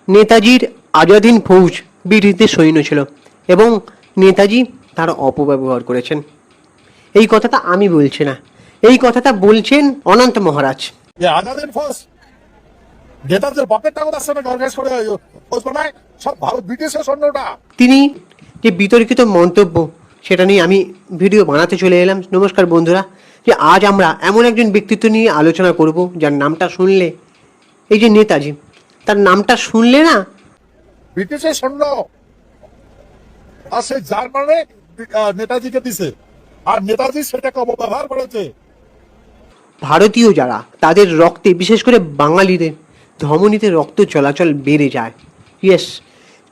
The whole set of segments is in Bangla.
নেতাজির আজাদিন ফৌজ ব্রিটিশদের সৈন্য ছিল এবং নেতাজি তার অপব্যবহার করেছেন। এই কথাটা আমি বলছি না, এই কথাটা বলছেন অনন্ত মহারাজ। আজাদিন ফৌজ নেতাদের বাপের টাকা আসছে না অর্গানাইজ করে ফৌজ বানায়, সব ভারত ব্রিটিশের সৈন্যটা। তিনি যে বিতর্কিত মন্তব্য সেটা নিয়ে আমি ভিডিও বানাতে চলে এলাম। নমস্কার বন্ধুরা, যে আজ আমরা এমন একজন ব্যক্তিত্ব নিয়ে আলোচনা করব যার নামটা শুনলে, এই যে নেতাজি, তার নামটা শুনলে না ব্রিটিশের সৈন্য আর সেই জার্মানে নেতাজিকে দিছে, আর নেতাজি সেটাকে অপব্যবহার করেছে। ভারতীয় যারা, তাদের রক্তে, বিশেষ করে বাঙালিদের ধমনীতে রক্ত চলাচল বেড়ে যায়। ইয়েস,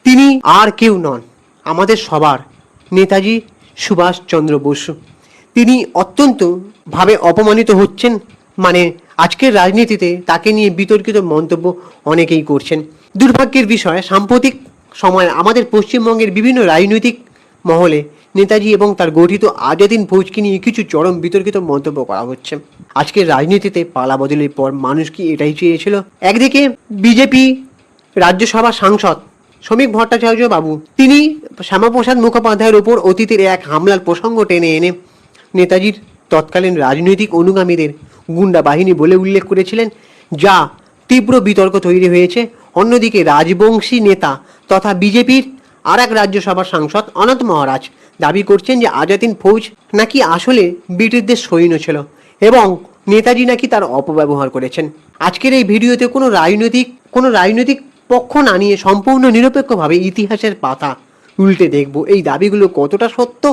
তিনি আর কেউ নন, আমাদের সবার নেতাজি সুভাষচন্দ্র বসু। তিনি অত্যন্ত ভাবে অপমানিত হচ্ছেন, মানে আজকের রাজনীতিতে তাকে নিয়ে বিতর্কিত মন্তব্য অনেকেই করছেন। দুর্ভাগ্যের বিষয়, সাম্প্রতিক সময়ে আমাদের পশ্চিমবঙ্গের বিভিন্ন রাজনৈতিক মহলে নেতাজি এবং তার গঠিত আজাদিন ফৌজকে নিয়ে কিছু চরম বিতর্কিত মন্তব্য করা হচ্ছে। আজকের রাজনীতিতে পালা বদলের পর মানুষ কি এটাই চেয়েছিল? একদিকে বিজেপি রাজ্যসভা সাংসদ শ্রমিক ভট্টাচার্য বাবু, তিনি শ্যামাপ্রসাদ মুখোপাধ্যায়ের ওপর অতীতের এক হামলার প্রসঙ্গ টেনে এনে নেতাজির তৎকালীন রাজনৈতিক অনুগামীদের গুন্ডা বাহিনী বলে উল্লেখ করেছিলেন, যা তীব্র বিতর্ক তৈরি হয়েছে। অন্যদিকে রাজবংশী নেতা তথা বিজেপির আর এক রাজ্যসভার সাংসদ অনন্ত মহারাজ দাবি করছেন যে আজাদিন ফৌজ নাকি আসলে ব্রিটিশদের সৈন্য ছিল এবং নেতাজি নাকি তার অপব্যবহার করেছেন। আজকের এই ভিডিওতে কোনো রাজনৈতিক পক্ষ না নিয়ে সম্পূর্ণ নিরপেক্ষভাবে ইতিহাসের পাতা উল্টে দেখব এই দাবিগুলো কতটা সত্য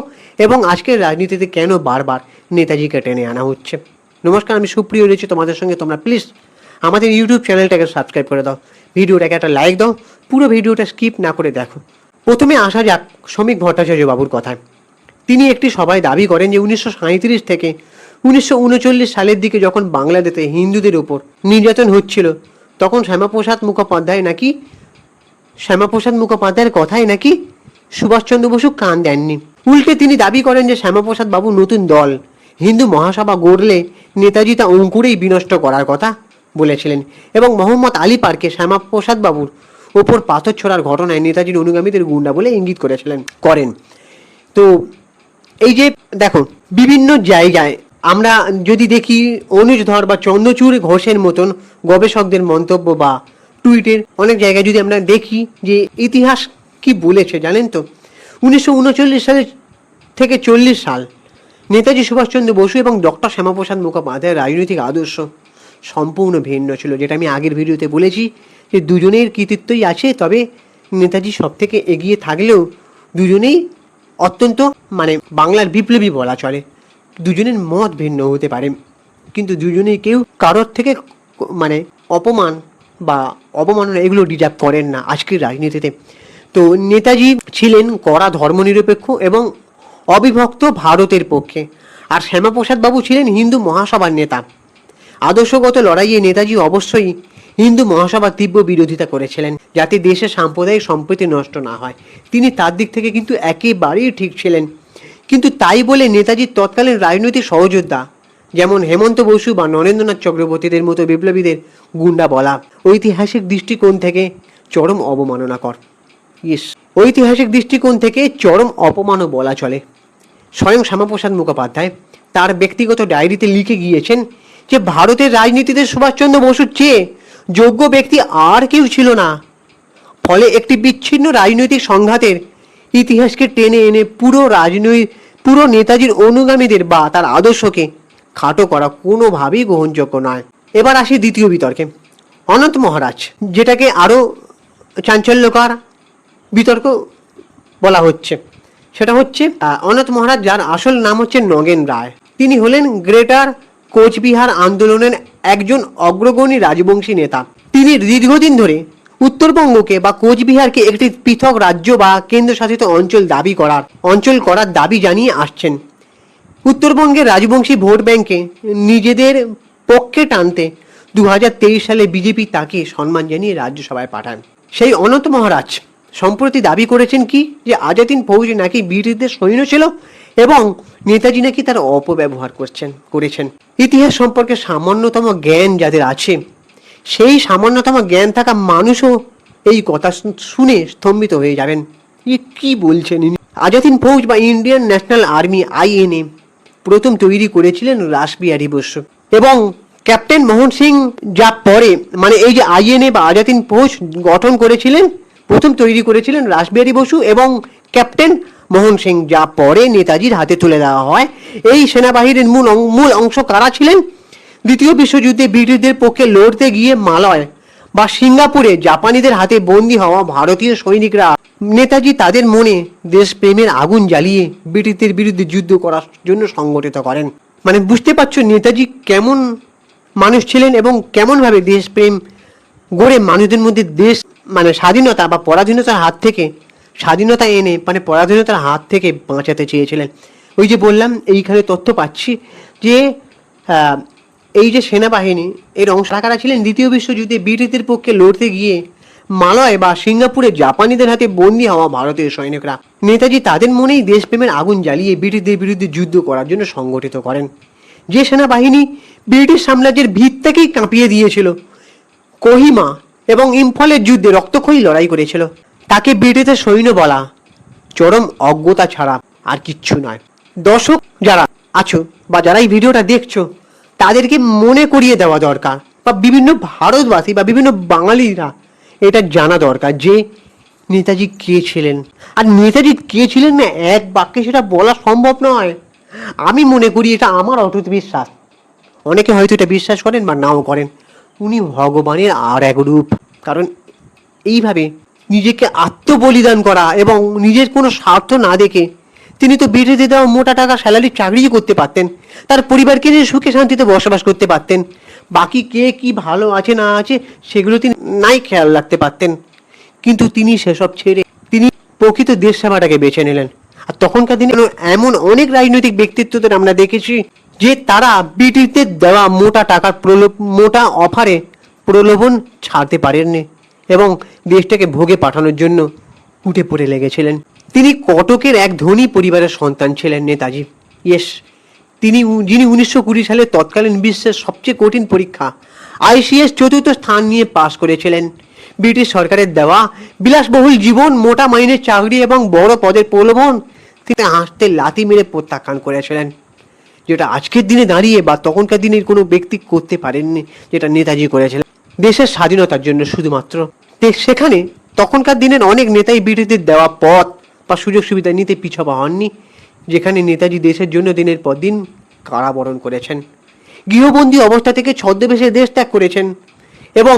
এবং আজকের রাজনীতিতে কেন বারবার নেতাজিকে টেনে আনা হচ্ছে। নমস্কার, আমি সুপ্রিয় রয়েছি তোমাদের সঙ্গে। তোমরা প্লিজ আমাদের ইউটিউব চ্যানেলটাকে সাবস্ক্রাইব করে দাও, ভিডিওটাকে একটা লাইক দাও, পুরো ভিডিওটা স্কিপ না করে দেখো। প্রথমে আসা যাক শ্রমিক ভট্টাচার্য বাবুর কথায়। তিনি একটি সভায় দাবি করেন যে 1937 থেকে 1939 সালের দিকে যখন বাংলাদেশে হিন্দুদের ওপর নির্যাতন হচ্ছিল, তখন শ্যামাপ্রসাদ মুখোপাধ্যায়ের কথায় নাকি সুভাষচন্দ্র বসু কান দেননি। উল্টে তিনি দাবি করেন যে শ্যামাপ্রসাদ বাবু নতুন দল হিন্দু মহাসভা গড়লে নেতাজি তা অঙ্কুরেই বিনষ্ট করার কথা বলেছিলেন এবং মোহাম্মদ আলী পার্কে শ্যামাপ্রসাদ বাবুর ওপর পাথর ছোড়ার ঘটনায় নেতাজির অনুগামীদের গুন্ডা বলে ইঙ্গিত করেন। তো এই যে দেখো, বিভিন্ন জায়গায় আমরা যদি দেখি অনুজ ধর বা চন্দ্রচূড় ঘোষের মতন গবেষকদের মন্তব্য বা টুইটের অনেক জায়গায় যদি আমরা দেখি যে ইতিহাস কি বলেছে জানেন তো, 1939 সালে থেকে 40 সাল নেতাজি সুভাষচন্দ্র বসু এবং ডক্টর শ্যামাপ্রসাদ মুখোপাধ্যায়ের রাজনৈতিক আদর্শ সম্পূর্ণ ভিন্ন ছিল। যেটা আমি আগের ভিডিওতে বলেছি যে দুজনের কৃতিত্বই আছে, তবে নেতাজি সব থেকে এগিয়ে থাকলেও দুজনেই অত্যন্ত বাংলার বিপ্লবী বলা চলে। দুজনের মত ভিন্ন হতে পারে, কিন্তু দুজনেই কেউ কারোর থেকে অপমান বা অবমাননা এগুলো ডিজার্ভ করেন না আজকের রাজনীতিতে। তো নেতাজি ছিলেন কড়া ধর্মনিরপেক্ষ এবং অবিভক্ত ভারতের পক্ষে, আর শ্যামাপ্রসাদ বাবু ছিলেন হিন্দু মহাসভার নেতা। আদর্শগত লড়াইয়ে নেতাজি অবশ্যই হিন্দু মহাসভার তীব্র বিরোধিতা করেছিলেন, যাতে দেশের সাম্প্রদায়িক সম্প্রীতি নষ্ট না হয়। তিনি তার দিক থেকে কিন্তু একেবারেই ঠিক ছিলেন। কিন্তু তাই বলে নেতাজির তৎকালীন রাজনৈতিক সহযোদ্ধা যেমন হেমন্ত বসু বা নরেন্দ্রনাথ চক্রবর্তীদের মতো বিপ্লবীদের গুন্ডা বলা ঐতিহাসিক দৃষ্টিকোণ থেকে চরম অবমাননাকর। ঐতিহাসিক দৃষ্টিকোণ থেকে চরম অপমানও বলা চলে। স্বয়ং শ্যামাপ্রসাদ মুখোপাধ্যায় তার ব্যক্তিগত ডায়েরিতে লিখে গিয়েছেন যে ভারতের রাজনীতিতে সুভাষচন্দ্র বসুর চেয়ে যোগ্য ব্যক্তি আর কেউ ছিল না। ফলে একটি বিচ্ছিন্ন রাজনৈতিক সংঘাতের ইতিহাসকে টেনে এনে পুরো নেতাজির অনুগামীদের বা তার আদর্শকে খাটো করা কোনোভাবেই গ্রহণযোগ্য নয়। এবার আসি দ্বিতীয় বিতর্কে, অনন্ত মহারাজ, যেটাকে আরও চাঞ্চল্যকর বিতর্ক বলা হচ্ছে। সেটা হচ্ছে অনন্ত মহারাজ, যার আসল নাম হচ্ছে নগেন রায়। তিনি হলেন গ্রেটার কোচবিহার আন্দোলনের একজন অগ্রগণ্য রাজবংশী নেতা। তিনি দীর্ঘদিন ধরে উত্তরবঙ্গকে বা কোচবিহারকে একটি পৃথক রাজ্য বা কেন্দ্রশাসিত অঞ্চল করার দাবি জানিয়ে আসছেন। উত্তরবঙ্গের রাজবংশী ভোট ব্যাংকে নিজেদের পক্ষে টানতে 2023 সালে বিজেপি তাকে সম্মান জানিয়ে রাজ্যসভায় পাঠান। সেই অনন্ত মহারাজ সম্প্রতি দাবি করেছেন কি, যে আজাদিন ফৌজ নাকি ব্রিটিশদের সৈন্য ছিল এবং নেতাজি নাকি তার অপব্যবহার করেছেন। ইতিহাস সম্পর্কে সামান্যতম জ্ঞান যাদের আছে, সেই সামান্যতম জ্ঞান থাকা মানুষও এই কথা শুনে স্তম্ভিত হয়ে যাবেন। কি বলছেন ইনি? আজাদ হিন্দ ফৌজ বা ইন্ডিয়ান ন্যাশনাল আর্মি আইএনএ প্রথম তৈরি করেছিলেন রাসবিহারী বসু এবং ক্যাপ্টেন মোহন সিং যা পরে মানে এই যে আইএনএ বা আজাদ হিন্দ ফৌজ গঠন করেছিলেন, প্রথম তৈরি করেছিলেন রাসবিহারী বসু এবং ক্যাপ্টেন মোহন সিং, যা পরে নেতাজির হাতে তুলে দেওয়া হয়। এই সেনাবাহিনীর মূল অংশ কারা ছিলেন? দ্বিতীয় বিশ্বযুদ্ধে ব্রিটিশদের পক্ষে লড়তে গিয়ে মালয় বা সিঙ্গাপুরে জাপানিদের হাতে বন্দী হওয়া ভারতীয় সৈনিকরা। নেতাজি তাদের মনে দেশপ্রেমের আগুন জ্বালিয়ে ব্রিটিশদের বিরুদ্ধে যুদ্ধ করার জন্য সংগঠিত করেন। মানে বুঝতে পারছো নেতাজি কেমন মানুষ ছিলেন এবং কেমনভাবে দেশপ্রেম গড়ে মানুষদের মধ্যে দেশ মানে স্বাধীনতা বা পরাধীনতার হাত থেকে স্বাধীনতা এনে মানে পরাধীনতার হাত থেকে বাঁচাতে চেয়েছিলেন। ওই যে বললাম, এইখানে তথ্য পাচ্ছি যে এই যে সেনাবাহিনী এর অংশ কারা ছিলেন? দ্বিতীয় বিশ্বযুদ্ধে ব্রিটিশদের পক্ষে লড়তে গিয়ে মালয় বা সিঙ্গাপুরে জাপানিদের হাতে বন্দী হওয়া ভারতীয় সৈনিকরা। নেতাজি তাদের মনেই দেশপ্রেমের আগুন জ্বালিয়ে ব্রিটিশদের বিরুদ্ধে যুদ্ধ করার জন্য সংগঠিত করেন। যে সেনাবাহিনী ব্রিটিশ সাম্রাজ্যের ভিতটাকেই কাঁপিয়ে দিয়েছিল, কোহিমা এবং ইম্ফলের যুদ্ধে রক্তক্ষয়ী লড়াই করেছিল, তাকে ব্রিটিশের সৈন্য বলা চরম অজ্ঞতা ছাড়া আর কিচ্ছু নয়। দর্শক যারা আছো বা যারা এই ভিডিওটা দেখছো, তাদেরকে মনে করিয়ে দেওয়া দরকার বা বিভিন্ন ভারতবাসী বা বিভিন্ন বাঙালিরা এটা জানা দরকার যে নেতাজি কে ছিলেন। আর নেতাজি কে ছিলেন না এক বাক্যে সেটা বলা সম্ভব নয়। আমি মনে করি এটা আমার অটুট বিশ্বাস। অনেকে হয়তো এটা বিশ্বাস করেন বা নাও করেন। উনি ভগবানের আর এক রূপ। কারণ এইভাবে নিজেকে আত্মবলিদান করা এবং নিজের কোনো স্বার্থ না দেখে তিনি তো ব্রিটিশদের দেওয়া মোটা টাকা স্যালারির চাকরিই করতে পারতেন, তার পরিবারকে নিয়ে সুখে শান্তিতে বসবাস করতে পারতেন। বাকি কে কি ভালো আছে না আছে সেগুলো তিনি নাই খেয়াল রাখতে পারতেন। কিন্তু তিনি সেসব ছেড়ে তিনি প্রকৃত দেশ সেবাটাকে বেছে নিলেন। আর তখনকার দিনে এমন অনেক রাজনৈতিক ব্যক্তিত্বদের আমরা দেখেছি যে তারা ব্রিটিশদের দেওয়া মোটা টাকার মোটা অফারে প্রলোভন ছাড়তে পারেননি এবং দেশটাকে ভোগে পাঠানোর জন্য উঠে পড়ে লেগেছিলেন। তিনি কটকের এক ধনী পরিবারের সন্তান ছিলেন নেতাজি। তিনি যিনি 1920 সালে তৎকালীন বিশ্বের সবচেয়ে কঠিন পরীক্ষা ICS চতুর্থ স্থান নিয়ে পাশ করেছিলেন। ব্রিটিশ সরকারের দেওয়া বিলাসবহুল জীবন, মোটা মাইনের চাকরি এবং বড় পদের প্রলোভন তিনি হাসতে লাথি মেরে প্রত্যাখ্যান করেছিলেন, যেটা আজকের দিনে দাঁড়িয়ে বা তখনকার দিনের কোনো ব্যক্তি করতে পারেননি, যেটা নেতাজি করেছিলেন দেশের স্বাধীনতার জন্য শুধুমাত্র। সেখানে তখনকার দিনের অনেক নেতাই ব্রিটিশদের দেওয়া পথ বা সুযোগ সুবিধা নিতে পিছপা হননি, যেখানে নেতাজি দেশের জন্য দিনের পর দিন কারাবরণ করেছেন, গৃহবন্দী অবস্থা থেকে ছদ্মবেশে দেশ ত্যাগ করেছেন এবং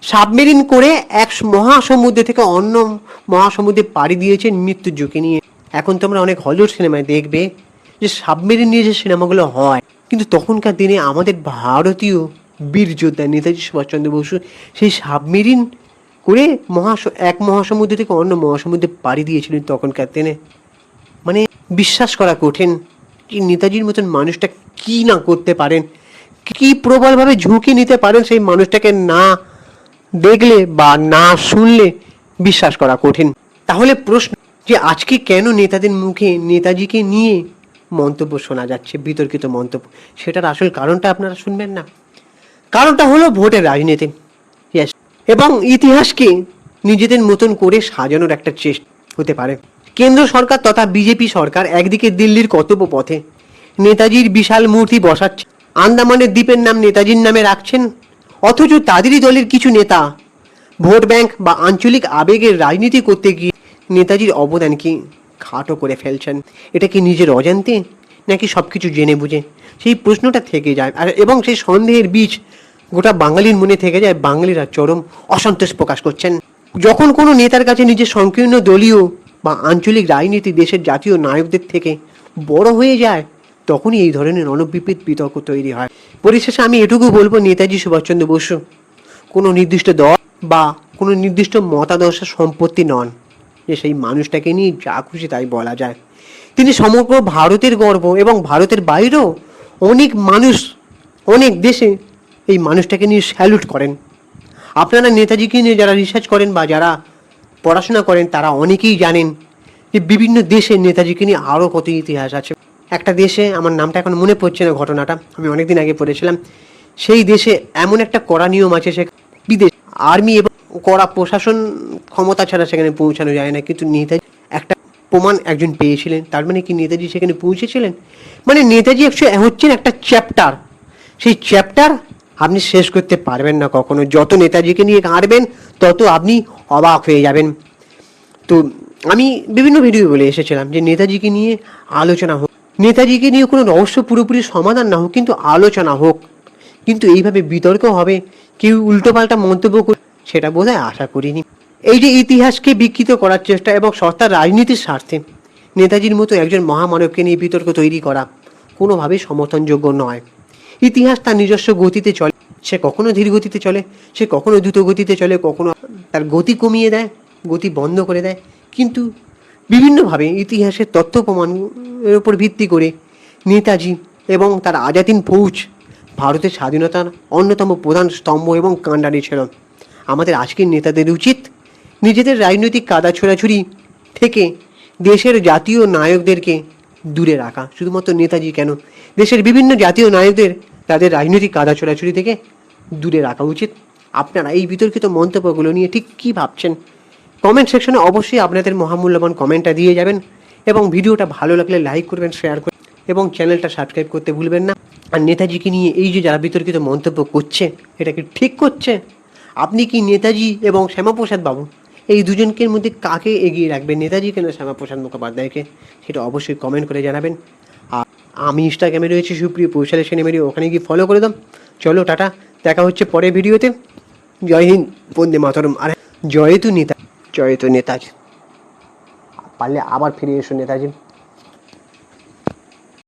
সাবমেরিন করে এক মহাসমুদ্র থেকে অন্য মহাসমুদ্রে পাড়ি দিয়েছেন মৃত্যুর ঝুঁকি নিয়ে। এখন তোমরা অনেক হলিউড সিনেমায় দেখবে যে সাবমেরিন নিয়ে যে সিনেমাগুলো হয়, কিন্তু তখনকার দিনে আমাদের ভারতীয় বীর যোদ্ধা নেতাজি সুভাষচন্দ্র বসু সেই সাবমেরিন করে এক মহাসমুদ্র থেকে অন্য মহাসমুদ্রে পাড়ি দিয়েছিলেন তখনকার দিনে। মানে বিশ্বাস করা কঠিন যে নেতাজির মতন মানুষটা কি না করতে পারেন, কি প্রবলভাবে ঝুঁকি নিতে পারেন, সেই মানুষটাকে না দেখলে বা না শুনলে বিশ্বাস করা কঠিন। তাহলে প্রশ্ন যে আজকে কেন নেতাদের মুখে নেতাজিকে নিয়ে মন্তব্য শোনা যাচ্ছে, বিতর্কিত মন্তব্য, সেটার আসল কারণটা আপনারা শুনবেন না। কারণটা হলো ভোটের রাজনীতি এবং ইতিহাসকে নিজেদের মতন করে সাজানোর একটা চেষ্টা হতে পারে। কেন্দ্র সরকার তথা বিজেপি সরকার একদিকে দিল্লির কর্তব্য পথে নেতাজির বিশাল মূর্তি বসাচ্ছে, আন্দামানের দ্বীপের নাম নেতাজির নামে রাখছেন, অথচ তাদেরই দলের কিছু নেতা ভোট ব্যাংক বা আঞ্চলিক আবেগের রাজনীতি করতে গিয়ে নেতাজির অবদানকে খাটো করে ফেলছেন। এটা কি নিজের অজান্তে নাকি সবকিছু জেনে বুঝে? সেই প্রশ্নটা থেকে যায় আর এবং সেই সন্দেহের বীজ গোটা বাঙালির মনে থেকে যায়। বাঙালিরা চরম অসন্তোষ প্রকাশ করছেন। যখন কোনো নেতার কাছে নিজের সংকীর্ণ দলীয় বা আঞ্চলিক রাজনীতি দেশের জাতীয় নায়কদের থেকে বড় হয়ে যায়, তখনই এই ধরনের অনবিপরীত বিতর্ক তৈরি হয়। পরিশেষে আমি এটুকু বলবো, নেতাজি সুভাষচন্দ্র বসু কোনো নির্দিষ্ট দল বা কোনো নির্দিষ্ট মতাদর্শের সম্পত্তি নন যে সেই মানুষটাকে নিয়ে যা খুশি তাই বলা যায়। তিনি সমগ্র ভারতের গর্ব এবং ভারতের বাইরেও অনেক মানুষ অনেক দেশে এই মানুষটাকে নিয়ে স্যালুট করেন। আপনারা নেতাজিকে নিয়ে যারা রিসার্চ করেন বা যারা পড়াশোনা করেন তারা অনেকেই জানেন যে বিভিন্ন দেশে নেতাজিকে নিয়ে আরও কত ইতিহাস আছে। একটা দেশে, আমার নামটা এখন মনে পড়ছে না ঘটনাটা, আমি অনেকদিন আগে পড়েছিলাম, সেই দেশে এমন একটা কড়া নিয়ম আছে, সে বিদেশ আর্মি এবং কড়া প্রশাসন ক্ষমতা ছাড়া সেখানে পৌঁছানো যায় না, কিন্তু নেতাজি একটা প্রমাণ একজন পেয়েছিলেন। তার মানে কি নেতাজি সেখানে পৌঁছেছিলেন? মানে নেতাজি হচ্ছেন একটা চ্যাপ্টার। সেই চ্যাপ্টার আপনি শেষ করতে পারবেন না কখনো। যত নেতাজিকে নিয়ে ঘাঁটবেন তত আপনি অবাক হয়ে যাবেন। তো আমি বিভিন্ন ভিডিও বলে এসেছিলাম যে নেতাজিকে নিয়ে আলোচনা হোক, নেতাজিকে নিয়ে কোনো রহস্য পুরোপুরি সমাধান না হোক, কিন্তু আলোচনা হোক। কিন্তু এইভাবে বিতর্ক হবে, কেউ উল্টোপাল্টা মন্তব্য করে, সেটা বোধহয় আশা করিনি। এই যে ইতিহাসকে বিকৃত করার চেষ্টা এবং সস্তার রাজনীতির স্বার্থে নেতাজির মতো একজন মহামানবকে নিয়ে বিতর্ক তৈরি করা কোনোভাবেই সমর্থনযোগ্য নয়। ইতিহাস তার নিজস্ব গতিতে চলে, সে কখনো ধীর গতিতে চলে, সে কখনো দ্রুত গতিতে চলে, কখনো তার গতি কমিয়ে দেয়, গতি বন্ধ করে দেয়। কিন্তু বিভিন্নভাবে ইতিহাসের তথ্য প্রমাণের উপর ভিত্তি করে নেতাজি এবং তার আজাদিন ফৌজ ভারতের স্বাধীনতার অন্যতম প্রধান স্তম্ভ এবং কাণ্ডারি ছিল। আমাদের আজকের নেতাদের উচিত নিজেদের রাজনৈতিক কাদা ছোড়াছুড়ি থেকে দেশের জাতীয় নায়কদেরকে দূরে রাখা। শুধুমাত্র নেতাজি কেন, দেশের বিভিন্ন জাতীয় নায়কদের তাদের রাজনৈতিক কাদা ছোড়াছুড়ি থেকে দূরে রাখা উচিত। আপনারা এই বিতর্কিত মন্তব্যগুলো নিয়ে ঠিক কী ভাবছেন? কমেন্ট সেকশনে অবশ্যই আপনাদের মহামূল্যবান কমেন্টটা দিয়ে যাবেন, এবং ভিডিওটা ভালো লাগলে লাইক করবেন, শেয়ার করবেন, এবং চ্যানেলটা সাবস্ক্রাইব করতে ভুলবেন না। আর নেতাজিকে নিয়ে এই যে যারা বিতর্কিত মন্তব্য করছে, এটা কি ঠিক করছে? আপনি কি নেতাজি এবং শ্যামাপ্রসাদ বাবু এই দুজনকে মধ্যে কাকে এগিয়ে রাখবেন, নেতাজিকে না শ্যামাপ্রসাদ মুখোপাধ্যায়কে? সেটা অবশ্যই কমেন্ট করে জানাবেন। আর আমি ইনস্টাগ্রামে রয়েছি সুপ্রিয় পৌশালী সিনেমারি, ওখানে গিয়ে ফলো করে দাম। চলো টাটা, দেখা হচ্ছে পরের ভিডিওতে। জয় হিন্দ, বন্দে মাতরম। আর জয় তু নেতাজি, পারলে আবার ফিরে এসো নেতাজি।